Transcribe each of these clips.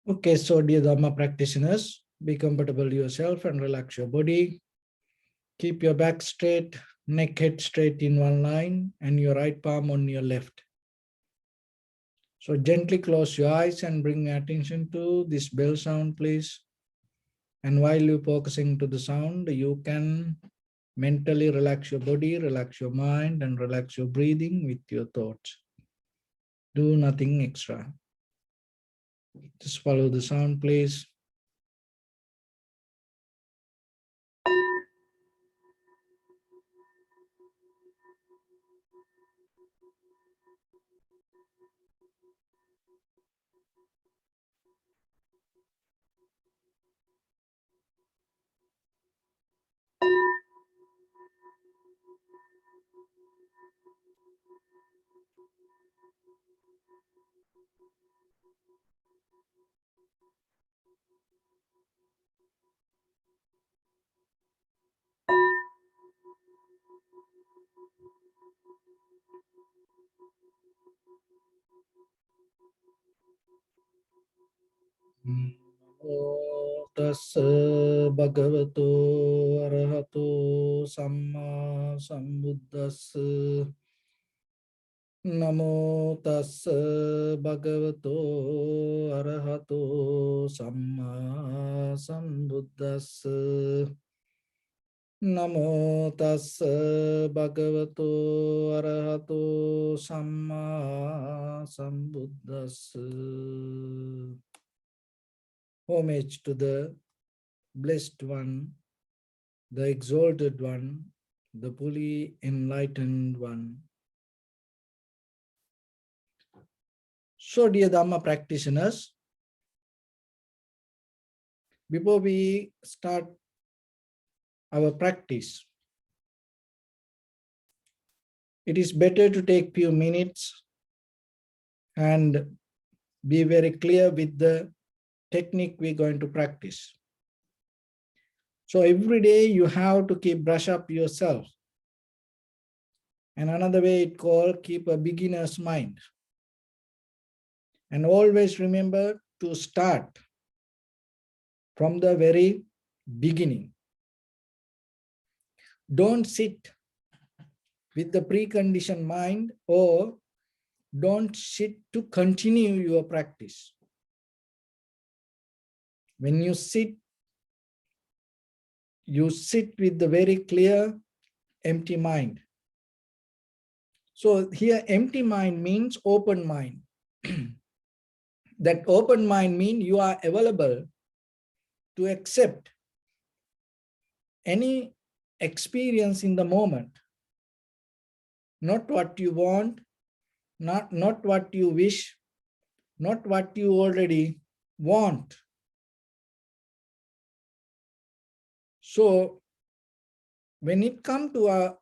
Okay, so dear Dharma practitioners, be comfortable yourself and relax your body. Keep your back straight, neck head straight in one line, and your right palm on your left. So gently close your eyes and bring attention to this bell sound, please. And while you're focusing to the sound, you can mentally relax your body, relax your mind, and relax your breathing with your thoughts. Do nothing extra. Just follow the sound, please. Namo tassa bhagavato arahato samma sambuddhassa. Namo tassa bhagavato arahato samma sambuddhassa. Namo tassa bhagavato arahato samma sambuddhassa. Homage to the Blessed One, the Exalted One, the fully enlightened One. So, dear Dhamma practitioners, before we start our practice, it is better to take few minutes and be very clear with the technique we're going to practice. So every day you have to keep brush up yourself. And another way it called keep a beginner's mind. And always remember to start from the very beginning. Don't sit with the preconditioned mind, or don't sit to continue your practice. When you sit with the very clear, empty mind. So here empty mind means open mind. That open mind means you are available to accept any experience in the moment. Not what you want, not what you wish, not what you already want. So when it comes to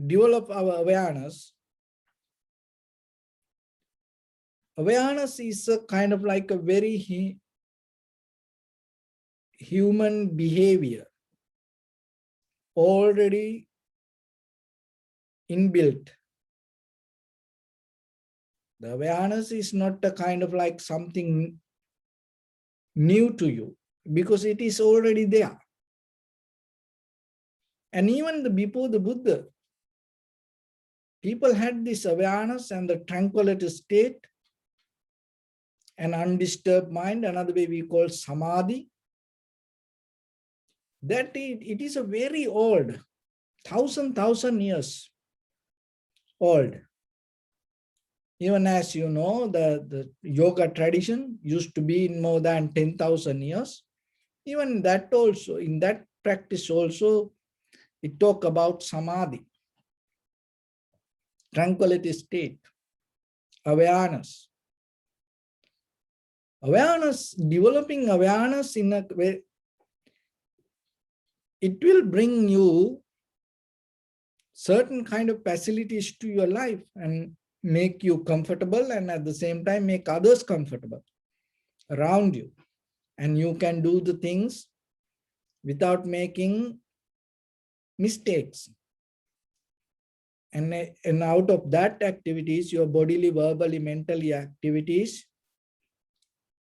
develop our awareness, awareness is a kind of like a very human behavior, already inbuilt. The awareness is not a kind of like something new to you, because it is already there. And even before the Buddha, people had this awareness and the tranquility state, an undisturbed mind, another way we call samadhi. That it is a very old, thousand years old. Even as you know, the yoga tradition used to be in more than 10,000 years. Even that also, in that practice also, it talk about samadhi, tranquility state, awareness. Awareness, developing awareness in a way, it will bring you certain kind of facilities to your life and make you comfortable, and at the same time make others comfortable around you. And you can do the things without making mistakes. And out of that activities, your bodily, verbally, mentally activities,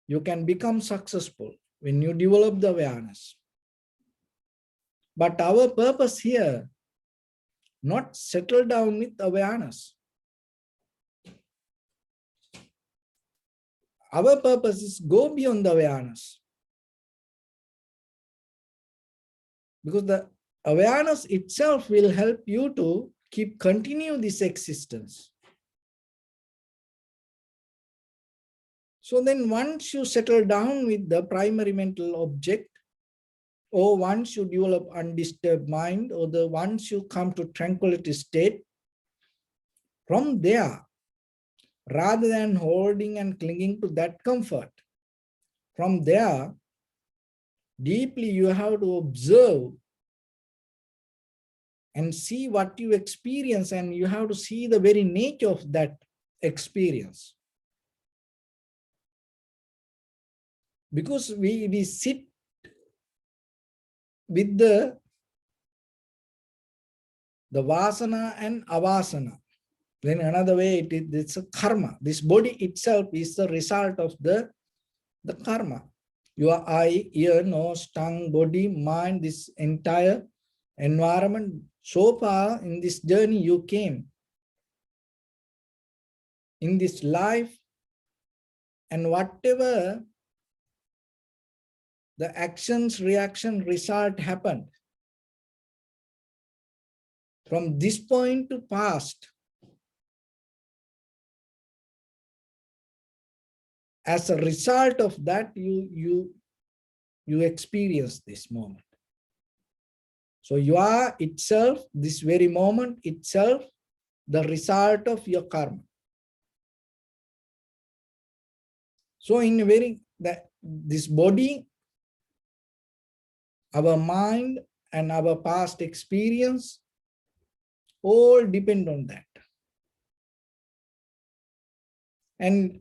you can become successful when you develop the awareness. But our purpose here, not settle down with awareness. Our purpose is go beyond the awareness. Because the awareness itself will help you to continue this existence. So then once you settle down with the primary mental object, or once you develop undisturbed mind, or once you come to tranquility state, from there, rather than holding and clinging to that comfort, from there, deeply you have to observe and see what you experience, and you have to see the very nature of that experience. Because we sit with the vasana and avasana. Then another way, it's a karma. This body itself is the result of the karma. Your eye, ear, nose, tongue, body, mind, this entire environment. So far in this journey you came, in this life, and whatever the actions, reaction, result happened, from this point to past, as a result of that, you experience this moment. So you are itself, this very moment itself, the result of your karma. So in this body, our mind and our past experience all depend on that. And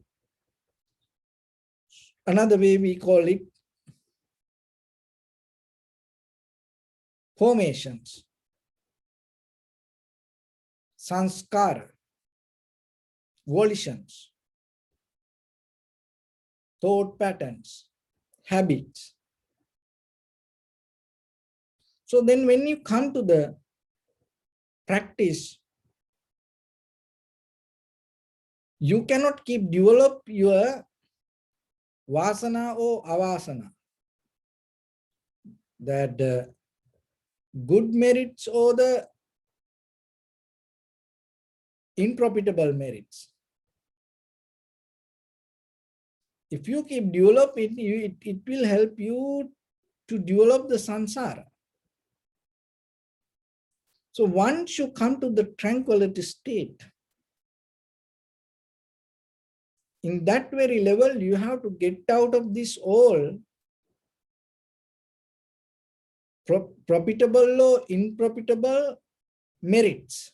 another way we call it formations, sanskara, volitions, thought patterns, habits. So then when you come to the practice, you cannot keep develop your vasana or avasana, that the good merits or the unprofitable merits. If you keep developing it, it will help you to develop the samsara. So once you come to the tranquility state, in that very level, you have to get out of this all profitable or unprofitable merits.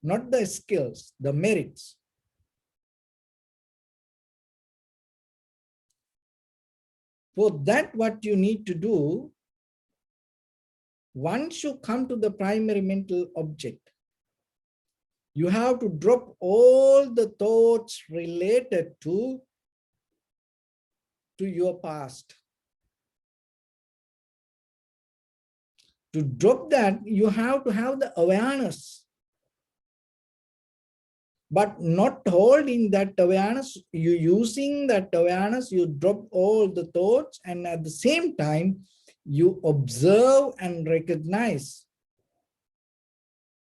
Not the skills, the merits. For that, what you need to do, once you come to the primary mental object, you have to drop all the thoughts related to your past. To drop that, you have to have the awareness, but not holding that awareness. You using that awareness, you drop all the thoughts, and at the same time, you observe and recognize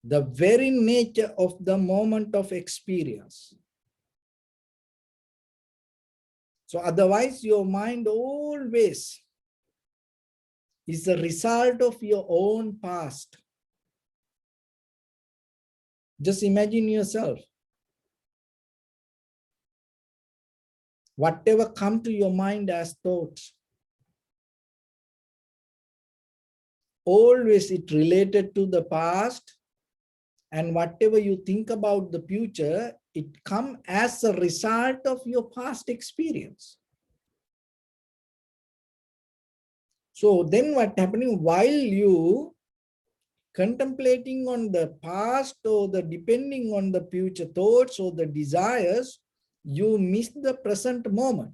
the very nature of the moment of experience. So otherwise, your mind always is the result of your own past. Just imagine yourself. Whatever come to your mind as thoughts, always it related to the past, and whatever you think about the future, it come as a result of your past experience. So then what happening, while you contemplating on the past or the depending on the future thoughts or the desires, you miss the present moment.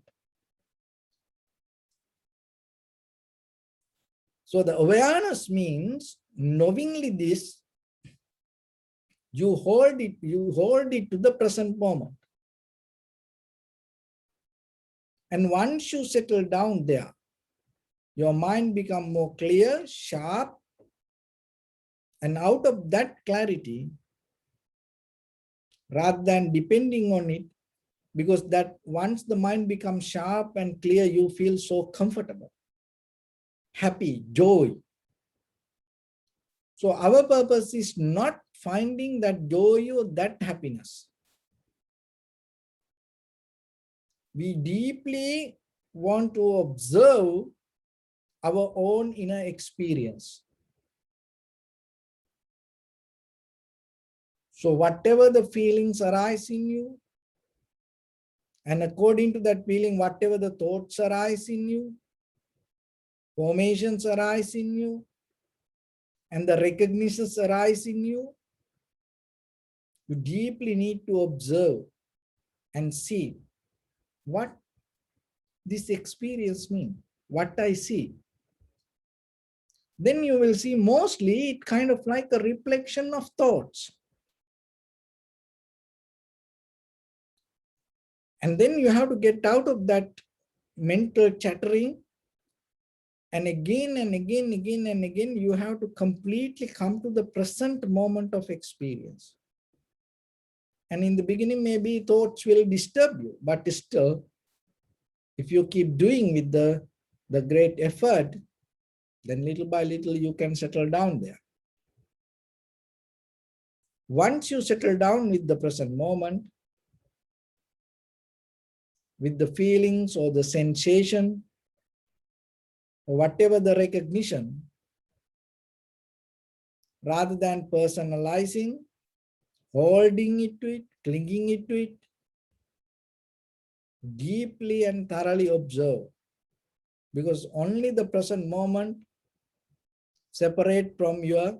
So the awareness means knowingly this, you hold it to the present moment. And once you settle down there, your mind becomes more clear, sharp, and out of that clarity, rather than depending on it, because that once the mind becomes sharp and clear, you feel so comfortable, happy, joy. So our purpose is not finding that joy or that happiness. We deeply want to observe our own inner experience. So whatever the feelings arise in you, and according to that feeling, whatever the thoughts arise in you, formations arise in you, and the recognitions arise in you, you deeply need to observe and see what this experience means, what I see. Then you will see mostly it kind of like a reflection of thoughts. And then you have to get out of that mental chattering. And again and again, you have to completely come to the present moment of experience. And in the beginning, maybe thoughts will disturb you, but still, if you keep doing with the great effort, then little by little you can settle down there. Once you settle down with the present moment, with the feelings or the sensation, or whatever the recognition, rather than personalizing, holding it to it, clinging it to it, deeply and thoroughly observe. Because only the present moment separate from your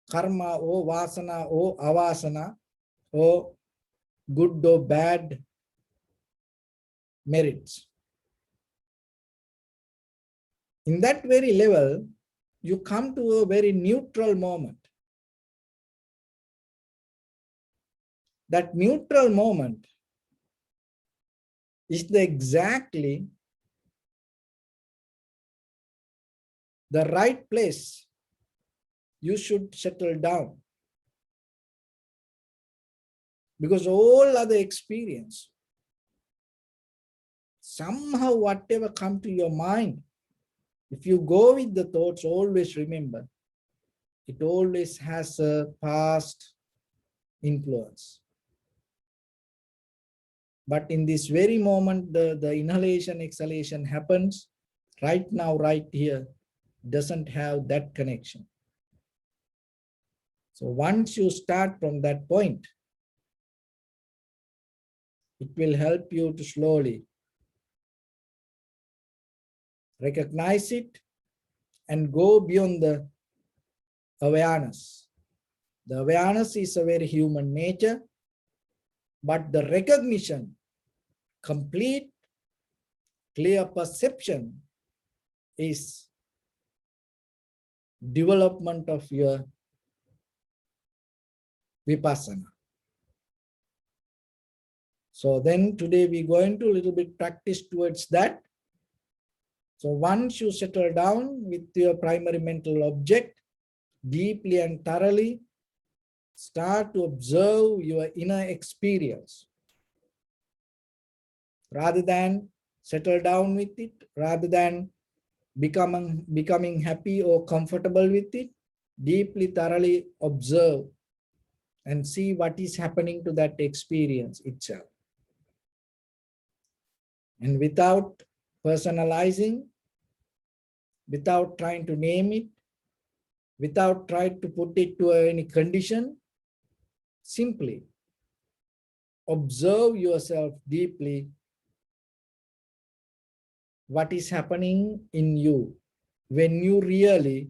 karma or vasana or avasana or good or bad merits. In that very level, you come to a very neutral moment. That neutral moment is exactly the right place you should settle down. Because all other experience, somehow whatever come to your mind, if you go with the thoughts, always remember, it always has a past influence. But in this very moment, the inhalation, exhalation happens right now, right here, doesn't have that connection. So once you start from that point, it will help you to slowly recognize it and go beyond the awareness. The awareness is a very human nature, but the recognition, complete, clear perception is development of your vipassana. So then today we're going to a little bit practice towards that. So once you settle down with your primary mental object, deeply and thoroughly, start to observe your inner experience. Rather than settle down with it, rather than becoming happy or comfortable with it, deeply, thoroughly observe and see what is happening to that experience itself. And without personalizing, without trying to name it, without trying to put it to any condition, simply observe yourself deeply, what is happening in you when you really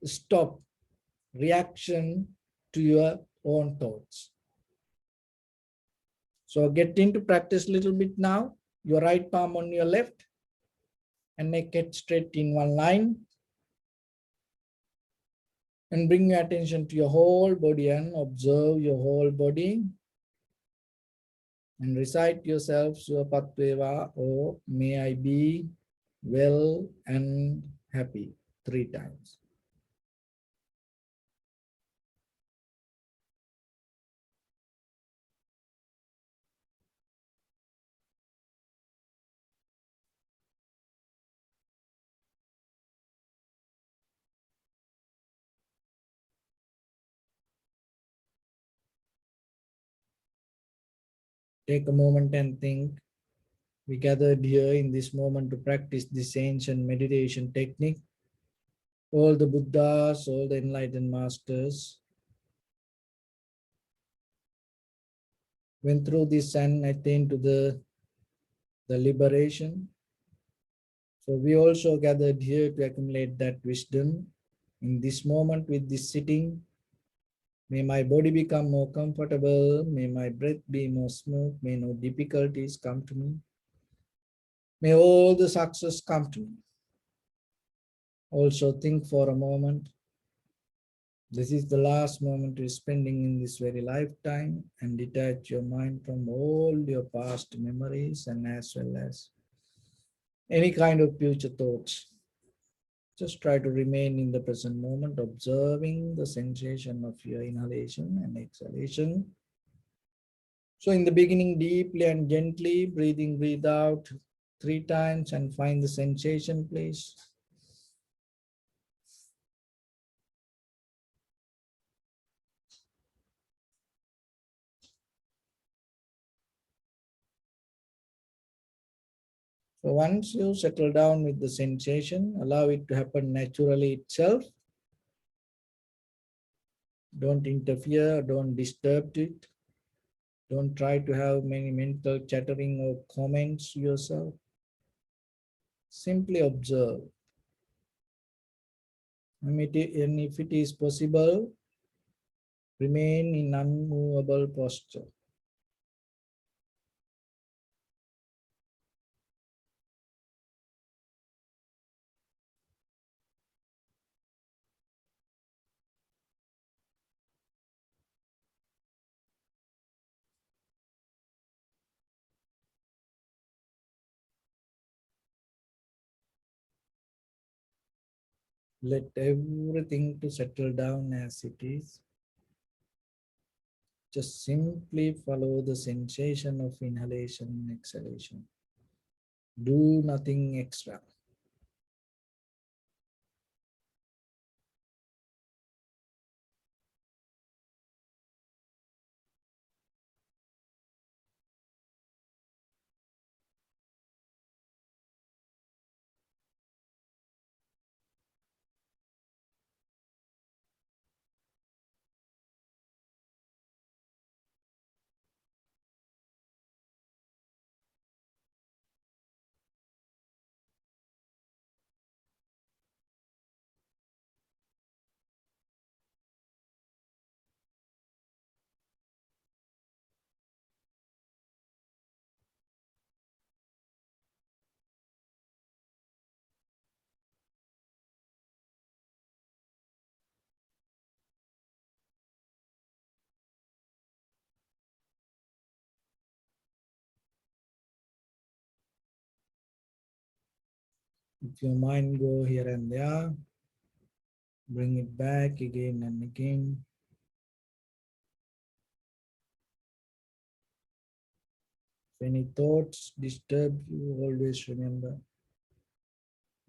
stop reaction to your own thoughts. So get into practice a little bit now. Your right palm on your left and neck head straight in one line. And bring your attention to your whole body and observe your whole body. And recite to yourself, Suapatveva, or may I be well and happy 3 times. Take a moment and think. We gathered here in this moment to practice this ancient meditation technique. All the Buddhas, all the enlightened masters went through this and attained to the liberation. So we also gathered here to accumulate that wisdom. In this moment with this sitting, may my body become more comfortable, may my breath be more smooth, may no difficulties come to me. May all the success come to me. Also think for a moment, this is the last moment you're spending in this very lifetime, and detach your mind from all your past memories and as well as any kind of future thoughts. Just try to remain in the present moment, observing the sensation of your inhalation and exhalation. So in the beginning, deeply and gently, breathe out 3 times and find the sensation, please. So once you settle down with the sensation, allow it to happen naturally itself. Don't interfere, don't disturb it. Don't try to have many mental chattering or comments yourself. Simply observe. And if it is possible, remain in unmovable posture. Let everything to settle down as it is. Just simply follow the sensation of inhalation and exhalation. Do nothing extra. If your mind go here and there, bring it back again and again. If any thoughts disturb you, always remember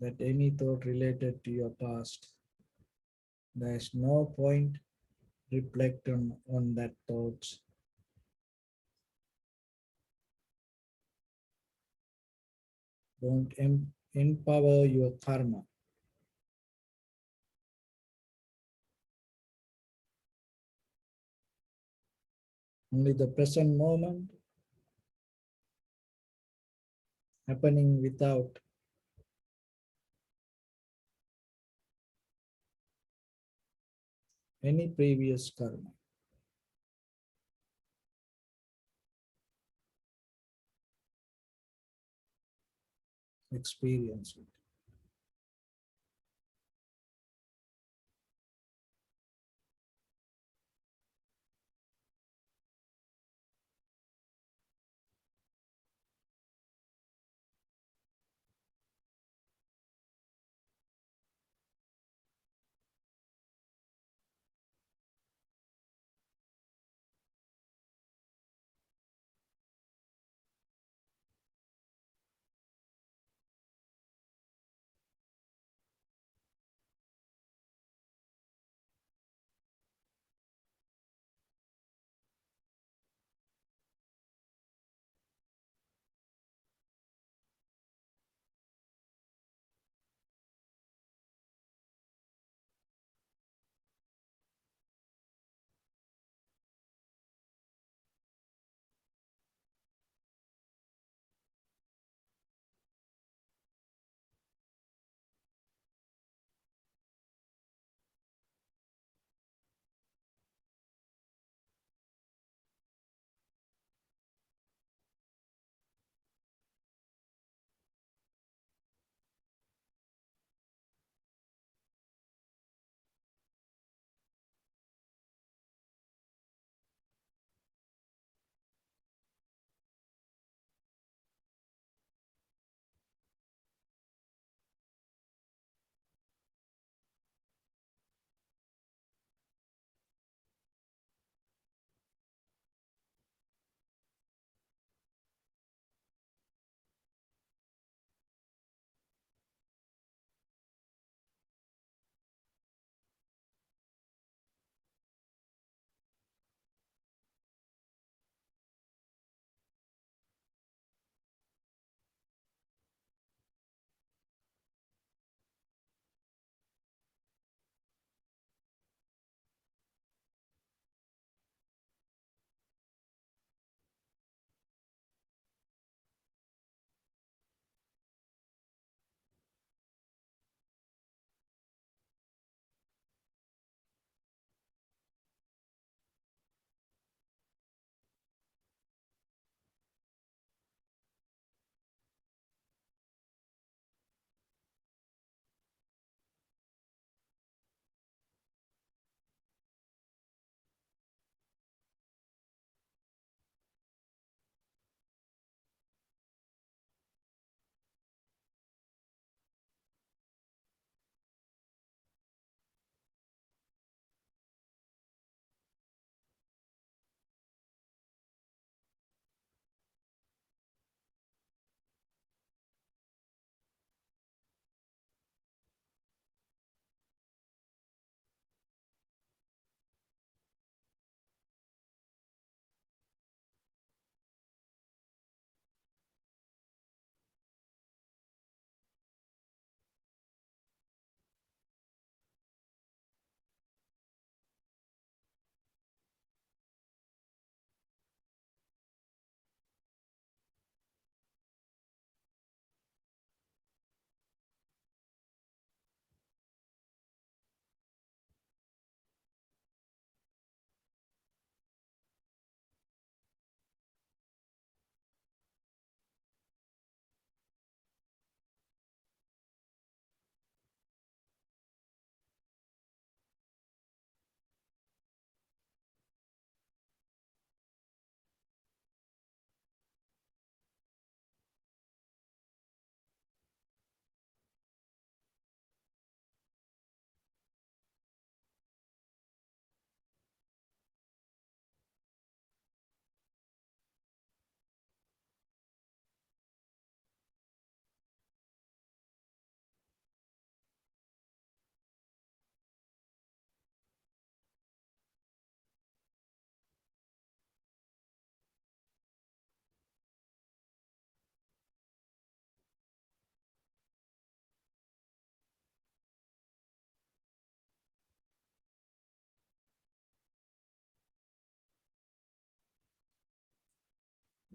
that any thought related to your past, there is no point reflect on that thoughts. Don't empower your karma. Only the present moment happening without any previous karma. Experience it.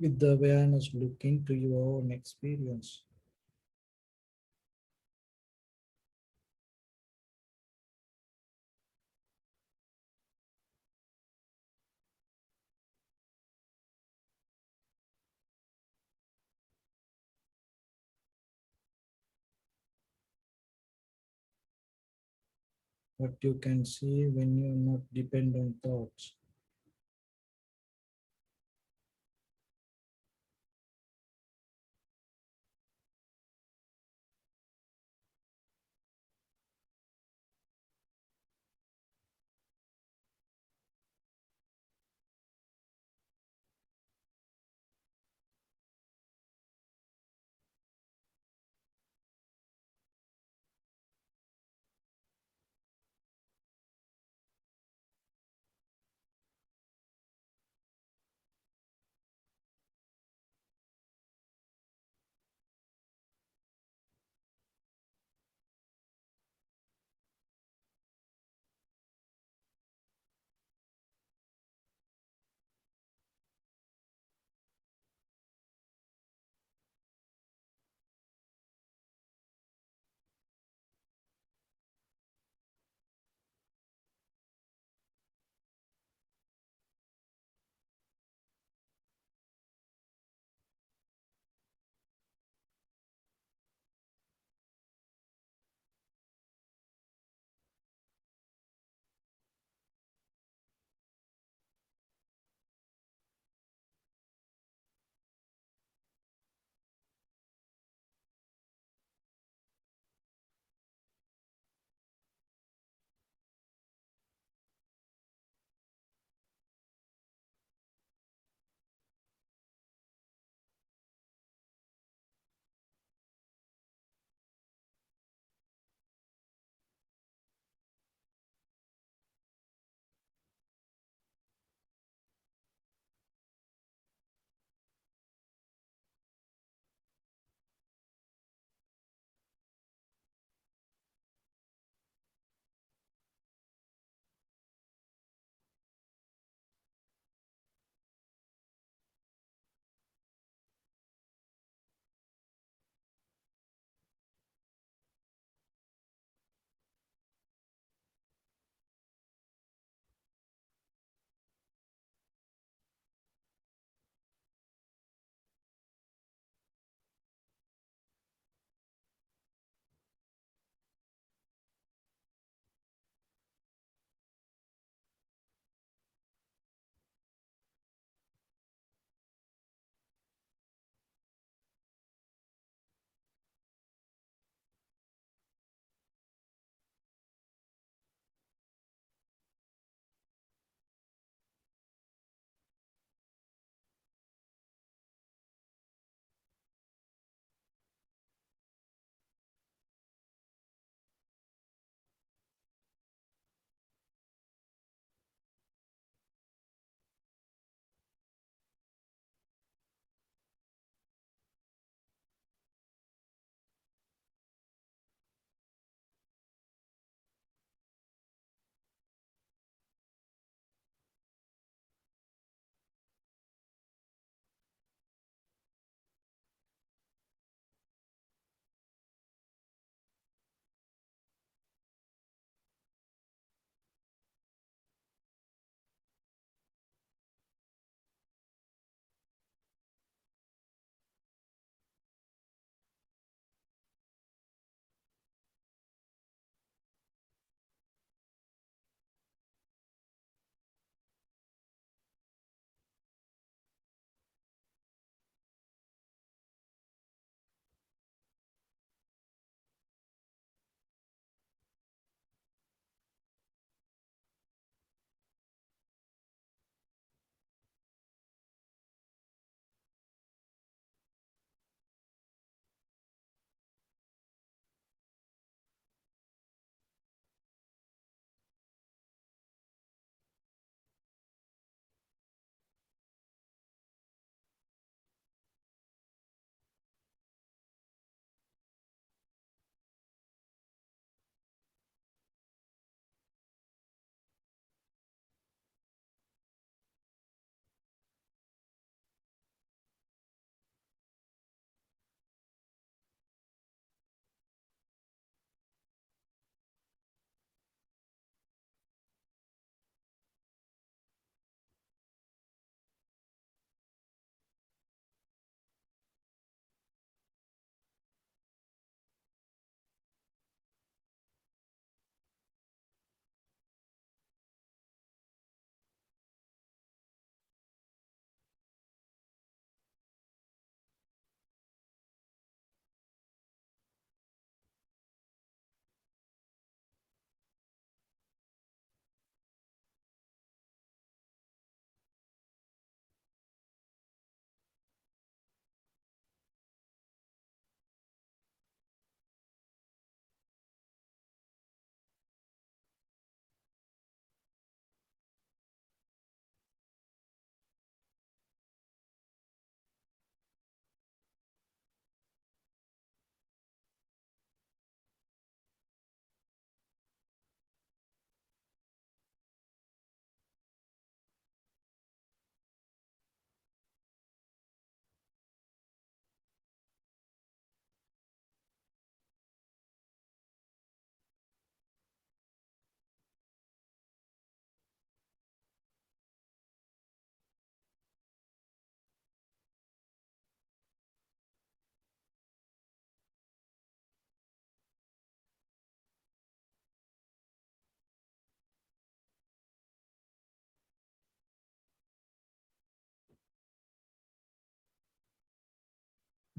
With the awareness, look into your own experience. what you can see when you not depend on thoughts.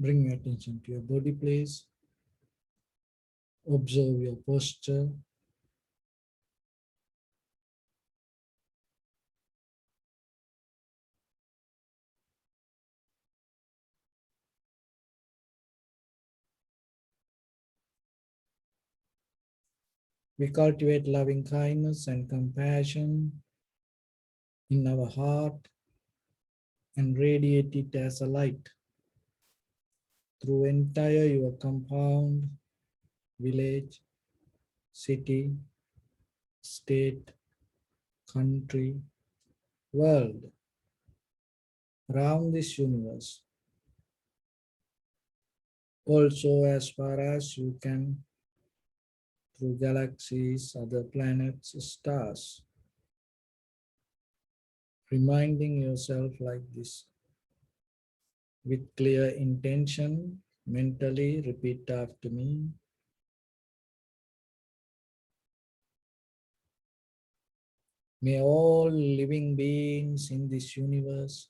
Bring your attention to your body, please. Observe your posture. We cultivate loving kindness and compassion in our heart and radiate it as a light through entire your compound, village, city, state, country, world, around this universe. Also, as far as you can, through galaxies, other planets, stars, reminding yourself like this with clear intention. Mentally repeat after me. May all living beings in this universe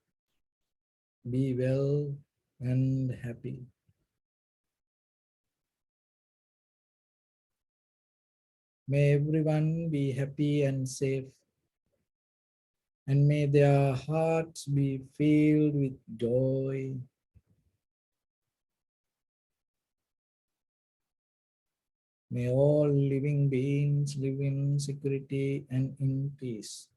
be well and happy. May everyone be happy and safe, and may their hearts be filled with joy. May all living beings live in security and in peace.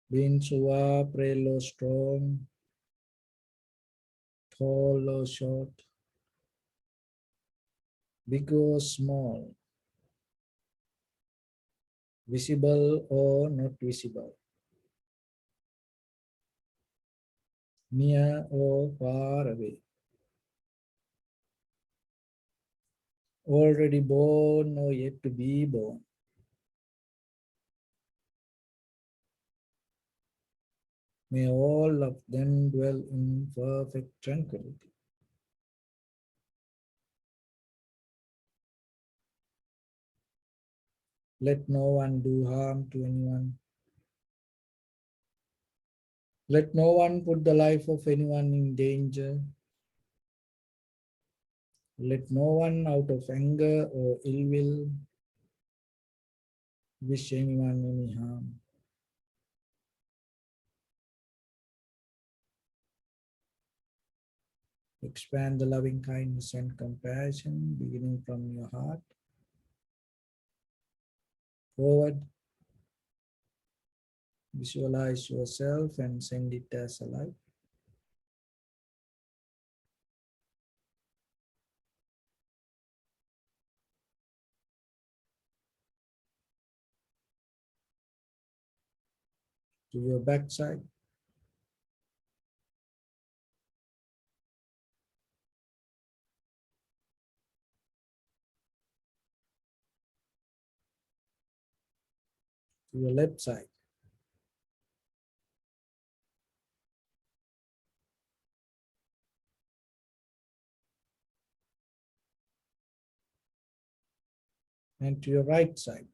Beings who are frail or strong, tall or short, big or small, visible or not visible, near or far away, already born or yet to be born. May all of them dwell in perfect tranquility. Let no one do harm to anyone. Let no one put the life of anyone in danger. Let no one out of anger or ill will wish anyone any harm. Expand the loving kindness and compassion beginning from your heart forward. Visualize yourself and send it as a light. To your backside, to your left side, and to your right side.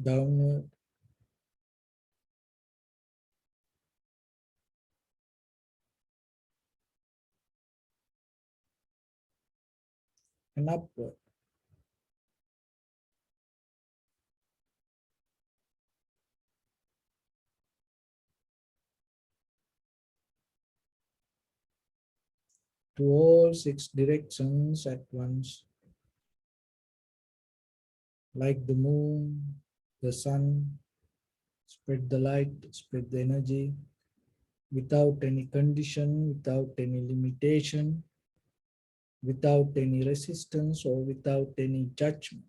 Downward and upward. To all six directions at once, like the moon, the sun, spread the light, spread the energy without any condition, without any limitation, without any resistance or without any judgment.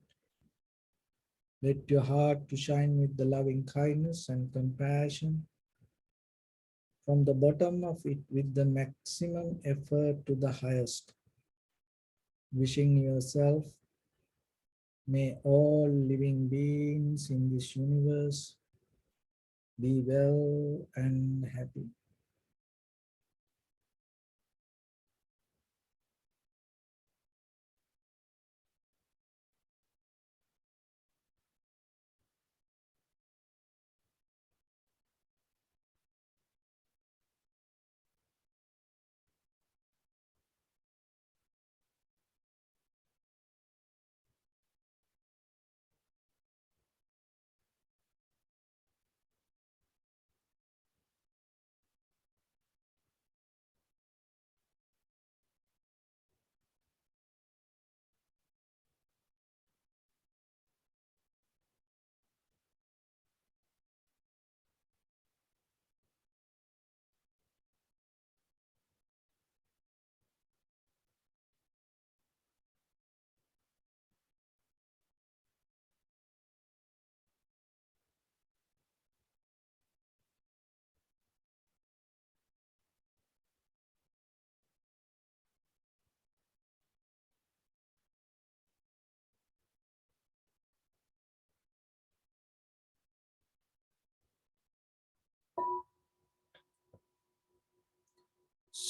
Let your heart to shine with the loving kindness and compassion from the bottom of it with the maximum effort to the highest. Wishing yourself, may all living beings in this universe be well and happy.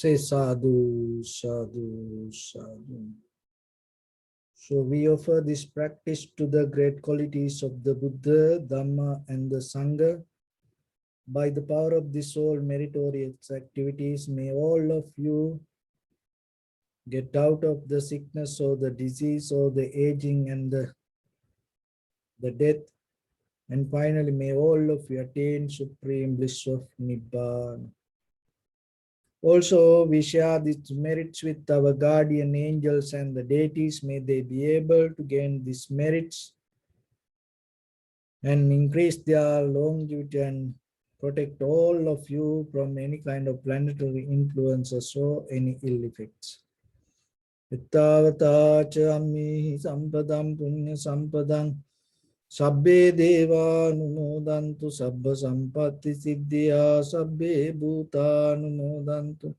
Say sadhu, sadhu, sadhu. So we offer this practice to the great qualities of the Buddha, Dharma, and the Sangha. By the power of this all meritorious activities, may all of you get out of the sickness or the disease or the aging and the death. And finally, may all of you attain supreme bliss of Nibbana. Also, we share these merits with our guardian angels and the deities. May they be able to gain these merits and increase their longevity and protect all of you from any kind of planetary influences or any ill effects. Ittavata cha ammi sampadam punya sampadam sabbe deva numodantu sabba sampatti siddhya sabbe bhuta numodantu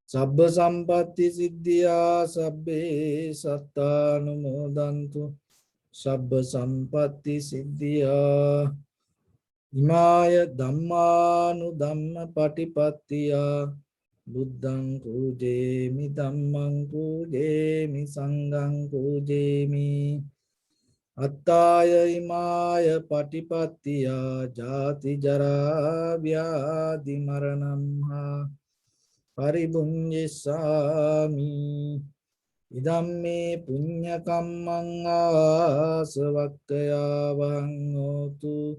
sabba sampatti siddhya sabbe satta numodantu sabba sampatti siddhya imaya dhammanu dhamma patipattiya buddhang pujemi dhammang pujemi sanghang pujemi attaya imaya patipattiya jati jara vyadhi maranam ha paribunjisami idam me punya kammang asavakkaya vangotu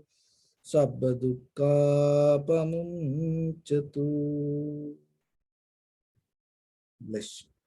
sabba dukkha pamuncatu. Bless you.